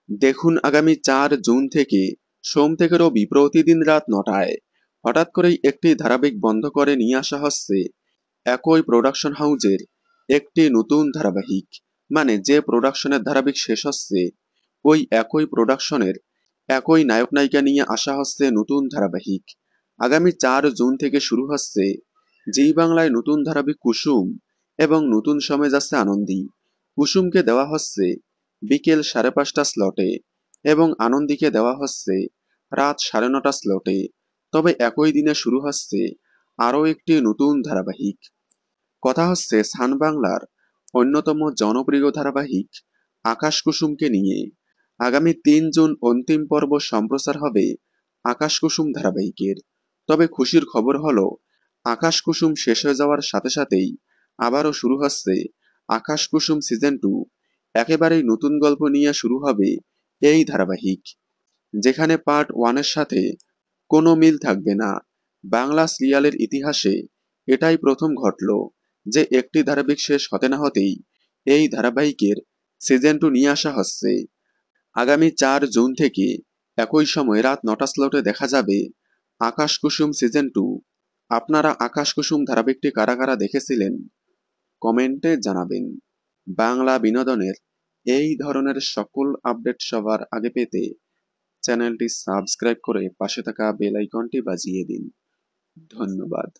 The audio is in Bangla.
দেখুন আগামী 4 জুন থেকে সোম থেকে রবি প্রতিদিন রাত 9টায় হঠাৎ করেই একটি ধারাবাহিক বন্ধ করে নিয়ে আসা হচ্ছে একই প্রোডাকশন হাউজের একটি নতুন ধারাবাহিক। মানে যে প্রোডাকশনের ধারাবাহিক শেষ হচ্ছে ওই একই প্রোডাকশনের একই নায়ক নায়িকা নিয়ে আসা হচ্ছে নতুন ধারাবাহিক। আগামী 4 জুন থেকে শুরু হচ্ছে জি বাংলায় নতুন ধারাবাহিক কুসুম এবং নতুন সময় যাচ্ছে আনন্দী। কুসুমকে দেওয়া হচ্ছে বিকেল 5:30 স্লটে এবং আনন্দীকে দেওয়া হচ্ছে রাত 9:30 স্লটে। তবে একই দিনে শুরু হচ্ছে আরও একটি নতুন ধারাবাহিক। কথা হচ্ছে সান বাংলার অন্যতম জনপ্রিয় ধারাবাহিক আকাশ কুসুমকে নিয়ে। আগামী 3 জুন অন্তিম পর্ব সম্প্রচার হবে আকাশ কুসুম ধারাবাহিকের। তবে খুশির খবর হলো আকাশ কুসুম শেষ হয়ে যাওয়ার সাথে সাথেই আবারও শুরু হচ্ছে আকাশ কুসুম সিজন 2। একেবারেই নতুন গল্প নিয়ে শুরু হবে এই ধারাবাহিক, যেখানে পার্ট 1-এর সাথে কোনো মিল থাকবে না। বাংলা সিরিয়ালের ইতিহাসে এটাই প্রথম ঘটল যে একটি ধারাবাহিক শেষ হতে না হতেই এই ধারাবাহিকের সিজন 2 নিয়ে আসা হচ্ছে। আগামী 4 জুন থেকে একই সময় রাত 9টা স্লটে দেখা যাবে আকাশ কুসুম সিজন 2। আপনারা আকাশ কুসুম ধারাবাহিকটি কারা কারা দেখেছিলেন কমেন্টে জানাবেন। বাংলা বিনোদনের এই ধরনের সকল আপডেট সবার আগে পেতে চ্যানেলটি সাবস্ক্রাইব করে পাশে থাকা বেল আইকনটি বাজিয়ে দিন। ধন্যবাদ।